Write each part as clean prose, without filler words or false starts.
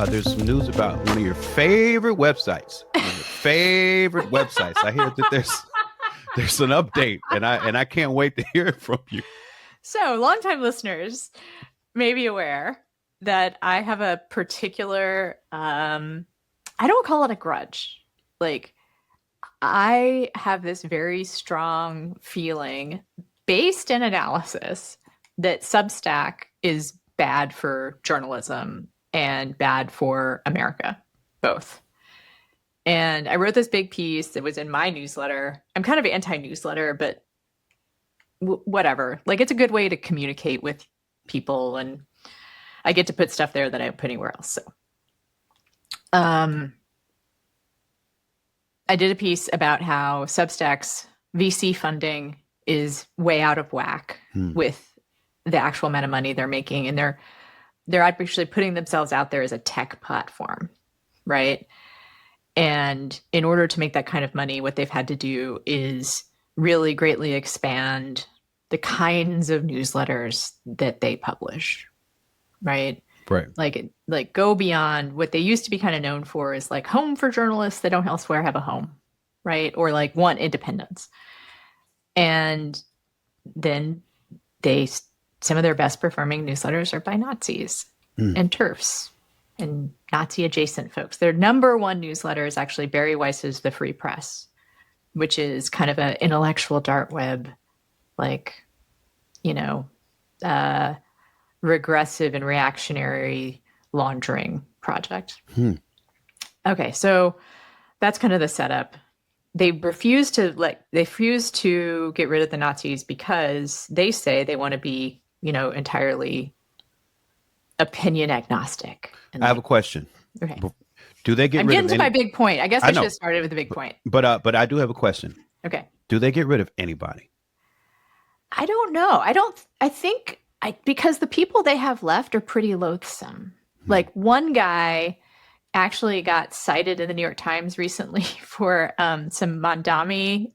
There's some news about one of your favorite websites. I hear that there's an update, and I can't wait to hear it from you. So, longtime listeners may be aware that I have a particular, I don't call it a grudge. Like, I have this very strong feeling based in analysis that Substack is bad for journalism and bad for America, both. And I wrote this big piece that was in my newsletter. I'm kind of anti-newsletter, but whatever. Like, it's a good way to communicate with people, and I get to put stuff there that I don't put anywhere else. So, I did a piece about how Substack's VC funding is way out of whack with the actual amount of money they're making, and they're actually putting themselves out there as a tech platform, right? And in order to make that kind of money, what they've had to do is really greatly expand the kinds of newsletters that they publish, right? Right. Like go beyond what they used to be kind of known for is like home for journalists that don't elsewhere have a home, right? Or like want independence. And then some of their best performing newsletters are by Nazis and TERFs and Nazi adjacent folks. Their number one newsletter is actually Barry Weiss's The Free Press, which is kind of an intellectual dark web, like, regressive and reactionary laundering project. Okay, so that's kind of the setup. They refuse to get rid of the Nazis because they say they want to be, entirely opinion agnostic. I have a question. Okay. Do they get I'm rid getting of to my big point. I guess I should know. have started with the big point. But I do have a question. Okay. Do they get rid of anybody? I don't know. I think because the people they have left are pretty loathsome. Like one guy actually got cited in the New York Times recently for some Mondami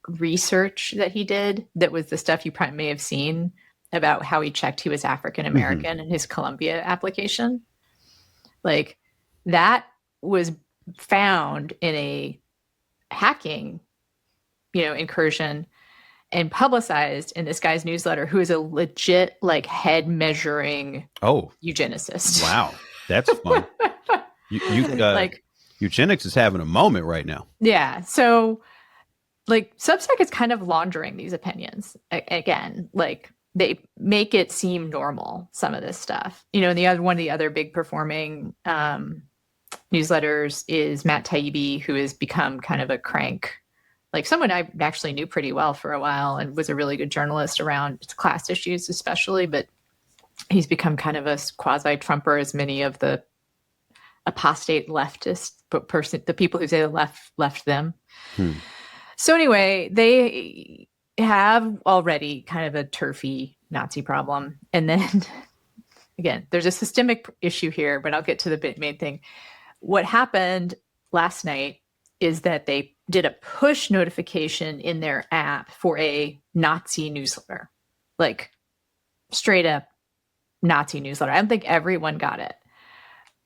research that he did. That was the stuff you probably may have seen about how he checked he was African American in his Columbia application. Like that was found in a hacking, incursion and publicized in this guy's newsletter, who is a legit like head measuring eugenicist. Wow, that's fun. Eugenics is having a moment right now. Yeah. So like Substack is kind of laundering these opinions again. Like they make it seem normal, some of this stuff. And one of the other big performing newsletters is Matt Taibbi, who has become kind of a crank, like someone I actually knew pretty well for a while and was a really good journalist around class issues especially, but he's become kind of a quasi-Trumper, as many of the apostate leftist the people who say the left them. So anyway, they have already kind of a turfy Nazi problem. And then again, there's a systemic issue here, but I'll get to the main thing. What happened last night is that they did a push notification in their app for a Nazi newsletter, like straight up Nazi newsletter. I don't think everyone got it,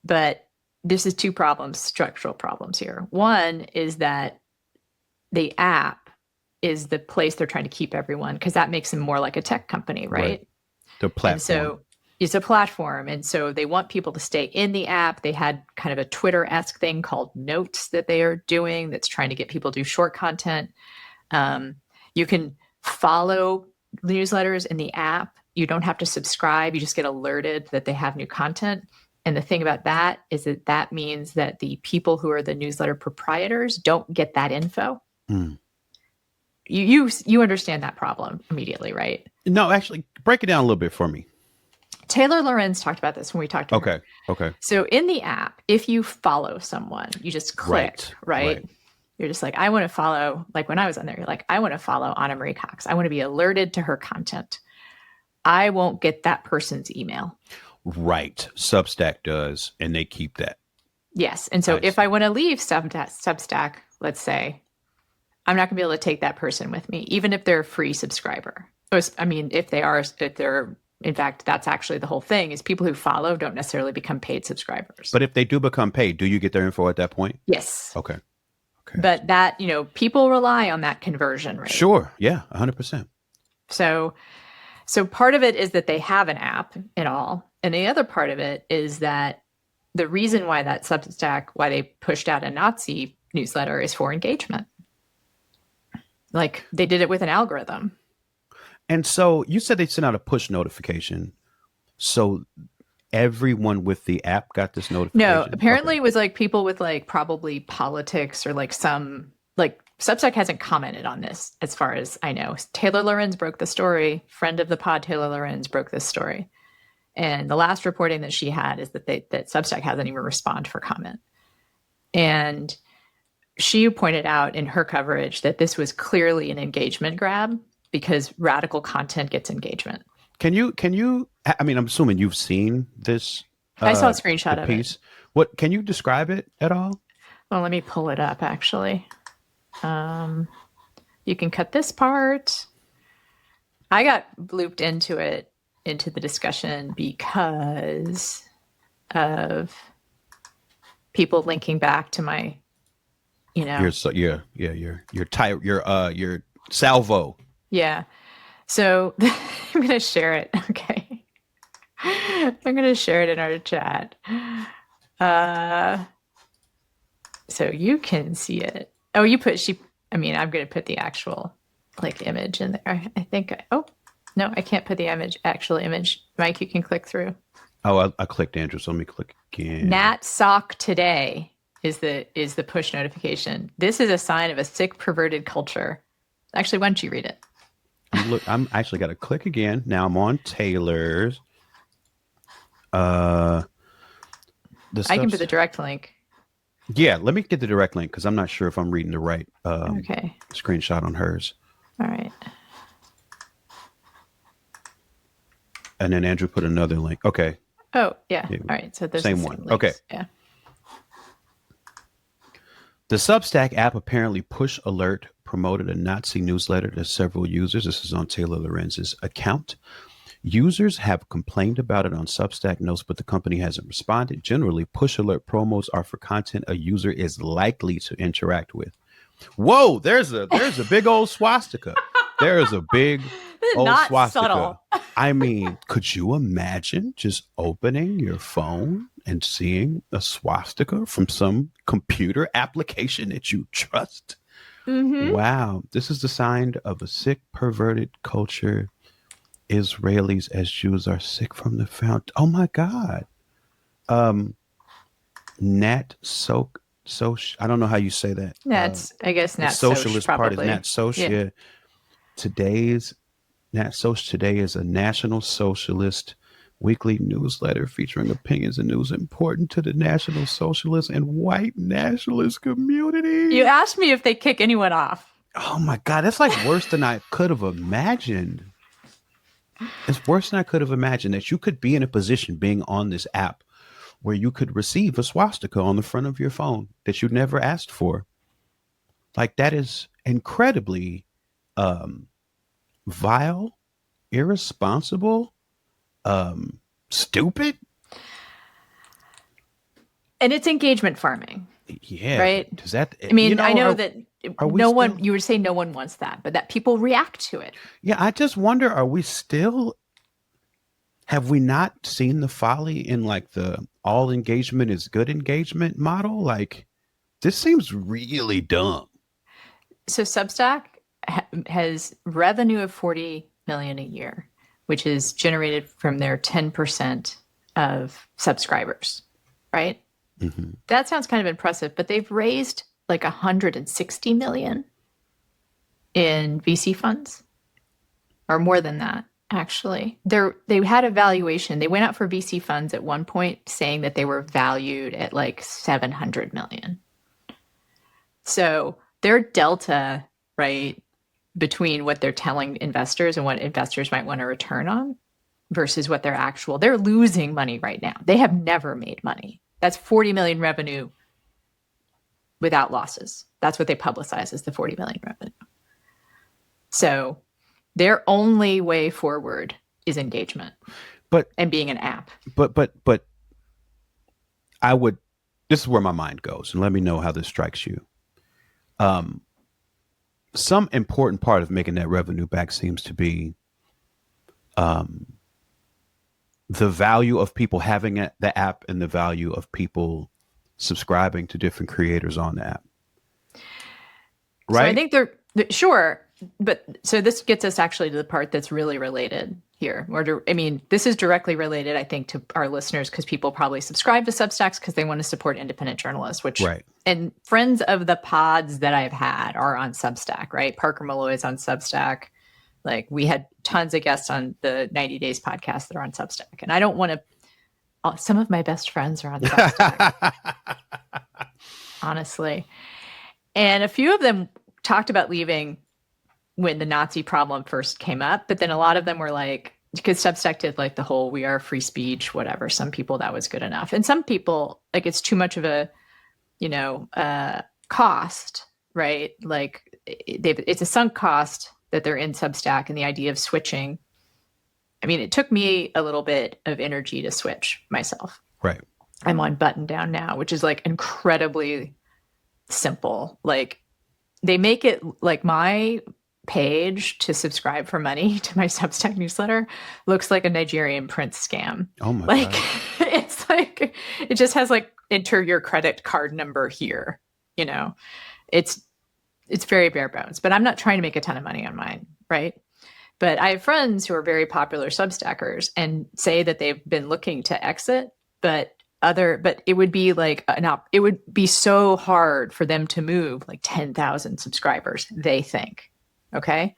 but this is two problems, structural problems here. One is that the app is the place they're trying to keep everyone, because that makes them more like a tech company, right? The platform. And so it's a platform. And so they want people to stay in the app. They had kind of a Twitter-esque thing called Notes that they are doing that's trying to get people to do short content. You can follow newsletters in the app. You don't have to subscribe. You just get alerted that they have new content. And the thing about that is that means that the people who are the newsletter proprietors don't get that info. You understand that problem immediately, right? No, actually, break it down a little bit for me. Taylor Lorenz talked about this when we talked to her. Okay. So in the app, if you follow someone, you just click, right? You're just like, I want to follow, like when I was on there, you're like, I want to follow Anna Marie Cox. I want to be alerted to her content. I won't get that person's email. Right. Substack does, and they keep that. Yes. And so if I want to leave Substack, let's say, I'm not going to be able to take that person with me, even if they're a free subscriber. I mean, if they're in fact, that's actually the whole thing is people who follow don't necessarily become paid subscribers. But if they do become paid, do you get their info at that point? Yes. Okay. Okay. But that, people rely on that conversion rate. Sure. Yeah. 100%. So part of it is that they have an app and all. And the other part of it is that the reason why that Substack, why they pushed out a Nazi newsletter is for engagement. Like they did it with an algorithm. And so you said they sent out a push notification. So everyone with the app got this notification? No, apparently it was like people with like probably politics or like some, like Substack hasn't commented on this as far as I know. Taylor Lorenz broke the story. Friend of the pod, Taylor Lorenz broke this story. And the last reporting that she had is that that Substack hasn't even responded for comment. And she pointed out in her coverage that this was clearly an engagement grab because radical content gets engagement. Can you, I mean, I'm assuming you've seen this. I saw a screenshot of piece. it. What, can you describe it at all? Well, let me pull it up actually. You can cut this part. I got looped into the discussion because of people linking back to my, your salvo. Yeah. So I'm going to share it. Okay. I'm going to share it in our chat. So you can see it. Oh, I'm going to put the actual like image in there. I think, no, I can't put the actual image. Mike, you can click through. Oh, I clicked Andrew. So let me click again. Nat Sock Today is the push notification. This is a sign of a sick, perverted culture. Actually, why don't you read it? I'm actually got to click again. Now I'm on Taylor's. I can put the direct link. Yeah, let me get the direct link because I'm not sure if I'm reading the right screenshot on hers. All right. And then Andrew put another link. Okay. Oh, yeah. All right. So there's same one. Links. Okay. Yeah. The Substack app apparently Push Alert promoted a Nazi newsletter to several users. This is on Taylor Lorenz's account. Users have complained about it on Substack notes, but the company hasn't responded. Generally, Push Alert promos are for content a user is likely to interact with. Whoa, there's a big old swastika. There is a big old swastika. Subtle. I mean, could you imagine just opening your phone and seeing a swastika from some computer application that you trust? Mm-hmm. Wow. This is the sign of a sick, perverted culture. Israelis as Jews are sick from the fount. Oh my God. Nat Soch. I don't know how you say that. I guess Nat the socialist Soch, part is Nat Soch. Yeah. Today's Nat Soch today is a National Socialist weekly newsletter featuring opinions and news important to the National Socialist and white nationalist community. You asked me if they kick anyone off. Oh my God, that's like worse than I could have imagined. It's worse than I could have imagined that you could be in a position being on this app where you could receive a swastika on the front of your phone that you never asked for. Like that is incredibly vile, irresponsible, stupid. And it's engagement farming. Yeah. Right. Does that, I know that you would say no one wants that, but that people react to it. Yeah. I just wonder, have we not seen the folly in like the all engagement is good engagement model? Like this seems really dumb. So Substack has revenue of $40 million a year, which is generated from their 10% of subscribers, right? Mm-hmm. That sounds kind of impressive, but they've raised like $160 million in VC funds, or more than that, actually. They had a valuation. They went out for VC funds at one point saying that they were valued at like $700 million. So their delta, right, between what they're telling investors and what investors might want to return on versus what they're losing money right now. They have never made money. That's 40 million revenue without losses. That's what they publicize as the 40 million revenue. So their only way forward is engagement But and being an app. but I would. This is where my mind goes, and let me know how this strikes you. Um, some important part of making that revenue back seems to be the value of people having the app and the value of people subscribing to different creators on the app. So I Right? think sure, but so this gets us actually to the part that's really related here. I mean, this is directly related, I think, to our listeners because people probably subscribe to Substacks because they want to support independent journalists, which Right. and friends of the pods that I've had are on Substack, right? Parker Malloy's on Substack. Like we had tons of guests on the 90 Days podcast that are on Substack, and I don't want to. Some of my best friends are on Substack, honestly. And a few of them talked about leaving when the Nazi problem first came up, but then a lot of them were like, because Substack did like the whole "we are free speech," whatever. Some people that was good enough, and some people like it's too much of a, cost, right? Like it's a sunk cost that they're in Substack, and the idea of switching. I mean, it took me a little bit of energy to switch myself. Right. I'm on Button Down now, which is like incredibly simple. Like they make it like my page to subscribe for money to my Substack newsletter looks like a Nigerian prince scam. Oh my Like God. it's like it just has like enter your credit card number here. It's very bare bones. But I'm not trying to make a ton of money on mine, right? But I have friends who are very popular Substackers and say that they've been looking to exit, but it would be like it would be so hard for them to move like 10,000 subscribers, they think. Okay.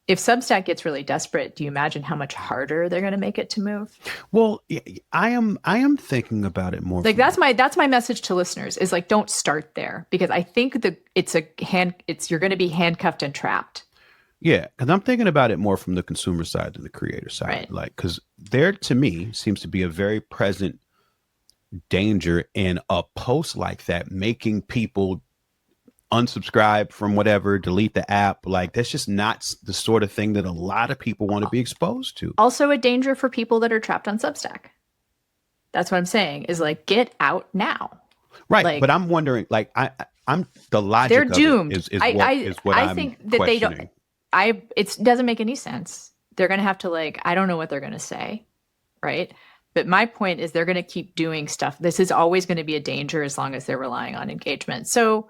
If Substack gets really desperate, do you imagine how much harder they're going to make it to move? Well, I am thinking about it more. Like that's my message to listeners is like, don't start there because I think that you're going to be handcuffed and trapped. Yeah, because I'm thinking about it more from the consumer side than the creator side. Right. Like, because there to me seems to be a very present danger in a post like that, making people unsubscribe from whatever, delete the app. Like, that's just not the sort of thing that a lot of people want to be exposed to. Also, a danger for people that are trapped on Substack. That's what I'm saying is like, get out now. Right. Like, but I'm wondering, like, I'm the logic they're of doomed. it is what I I'm think that questioning. it doesn't make any sense. They're going to have to like, I don't know what they're going to say. Right. But my point is they're going to keep doing stuff. This is always going to be a danger as long as they're relying on engagement. So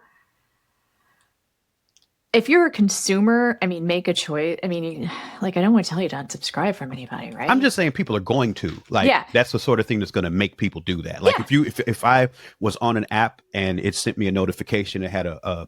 if you're a consumer, I mean, make a choice. I mean, like, I don't want to tell you to unsubscribe from anybody, right? I'm just saying people are going to. Like, Yeah. That's the sort of thing that's going to make people do that. Like, Yeah. if I was on an app and it sent me a notification that had a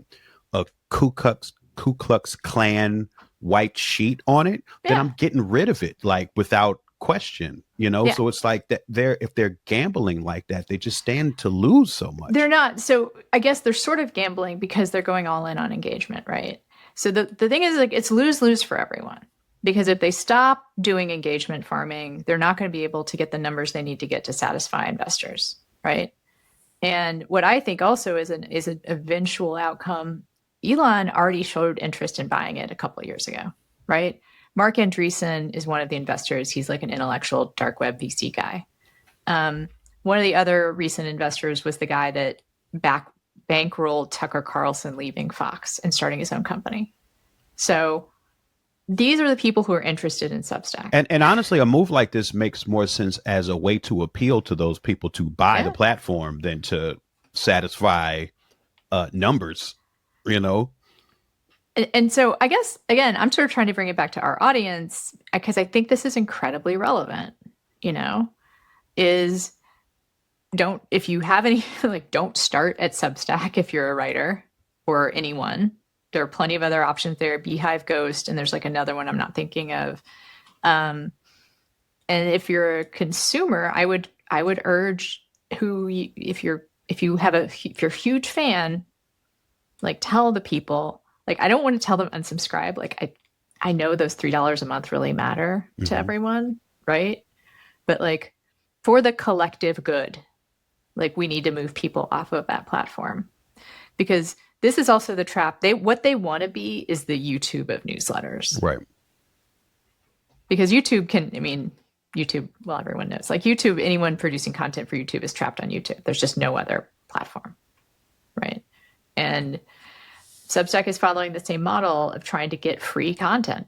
Ku Klux Klan white sheet on it, then I'm getting rid of it, like, without question. So it's like that if they're gambling like that, they just stand to lose so much. They're not. So I guess they're sort of gambling because they're going all in on engagement, right? So the thing is, like, it's lose-lose for everyone, because if they stop doing engagement farming, they're not going to be able to get the numbers they need to get to satisfy investors, right? And what I think also is an eventual outcome. Elon already showed interest in buying it a couple of years ago, right? Mark Andreessen is one of the investors. He's like an intellectual dark web VC guy. One of the other recent investors was the guy that bankrolled Tucker Carlson leaving Fox and starting his own company. So these are the people who are interested in Substack. And honestly, a move like this makes more sense as a way to appeal to those people to buy the platform than to satisfy numbers, And so I guess, again, I'm sort of trying to bring it back to our audience because I think this is incredibly relevant, if you have any, like, don't start at Substack if you're a writer or anyone. There are plenty of other options there, Beehive, Ghost, and there's like another one I'm not thinking of. And if you're a consumer, I would urge if you're a huge fan, like, tell the people. Like, I don't want to tell them unsubscribe. Like, I know those $3 a month really matter to everyone, right? But like, for the collective good, like, we need to move people off of that platform, because this is also the trap. What they want to be is the YouTube of newsletters. Right. because YouTube can, I mean, YouTube, well, everyone knows, like YouTube, anyone producing content for YouTube is trapped on YouTube. There's just no other platform, right? And Substack is following the same model of trying to get free content.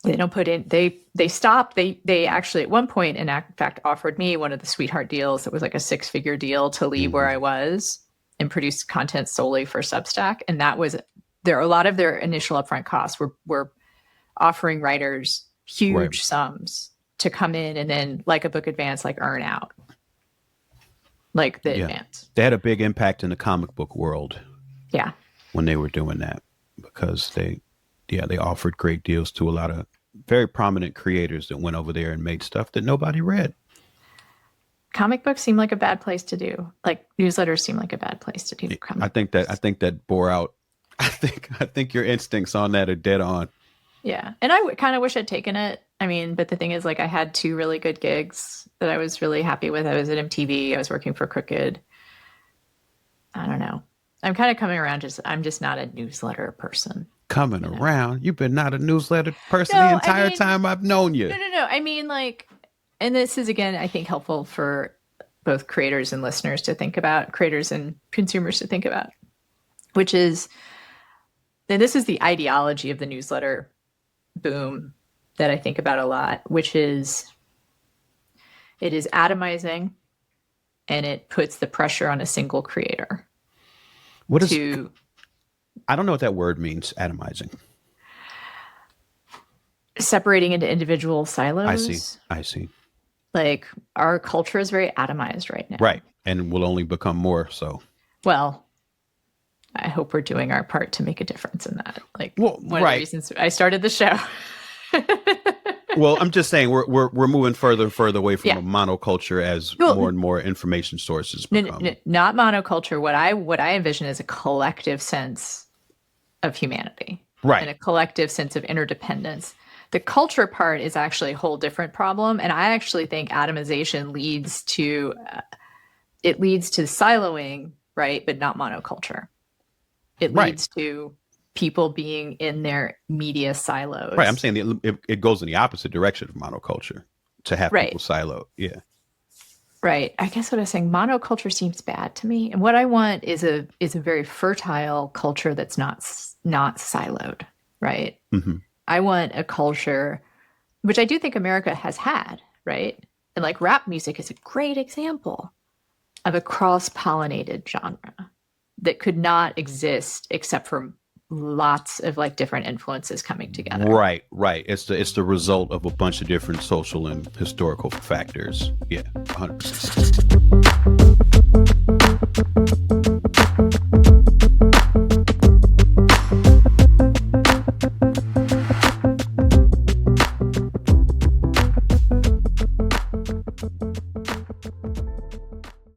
They don't put in, they stopped, they actually at one point, in fact, offered me one of the sweetheart deals that was like a 6-figure deal to leave where I was and produce content solely for Substack. And that was, there a lot of their initial upfront costs were offering writers huge sums to come in and then, like a book advance, like earn out, like the advance. They had a big impact in the comic book world. Yeah. When they were doing that, because they offered great deals to a lot of very prominent creators that went over there and made stuff that nobody read. Comic books seem like a bad place to do. Like newsletters seem like a bad place to do. I think that bore out. I think your instincts on that are dead on. Yeah. And I kind of wish I'd taken it. I mean, but the thing is, like, I had 2 really good gigs that I was really happy with. I was at MTV. I was working for Crooked. I don't know. I'm kind of coming around. I'm just not a newsletter person. Coming around? You've been not a newsletter person the entire time I've known you. No. I mean, like, and this is, again, I think helpful for both creators and listeners to think about, creators and consumers to think about, which is, and this is the ideology of the newsletter boom that I think about a lot, which is, it is atomizing and it puts the pressure on a single creator. I don't know what that word means, atomizing. Separating into individual silos. I see. Like, our culture is very atomized right now. Right. And will only become more so. Well, I hope we're doing our part to make a difference in that. Like, one of the reasons I started the show. Well, I'm just saying we're moving further and further away from a monoculture as more and more information sources become. Not monoculture. What I envision is a collective sense of humanity, right, and a collective sense of interdependence. The culture part is actually a whole different problem, and I actually think atomization leads to siloing, right, but not monoculture. It leads to people being in their media silos. Right. I'm saying it goes in the opposite direction of monoculture, to have people siloed. Yeah. Right. I guess what I was saying, monoculture seems bad to me. And what I want is a very fertile culture that's not siloed. Right. Mm-hmm. I want a culture, which I do think America has had. Right. And like rap music is a great example of a cross-pollinated genre that could not exist except for lots of like different influences coming together. Right. It's the result of a bunch of different social and historical factors. Yeah, 100%.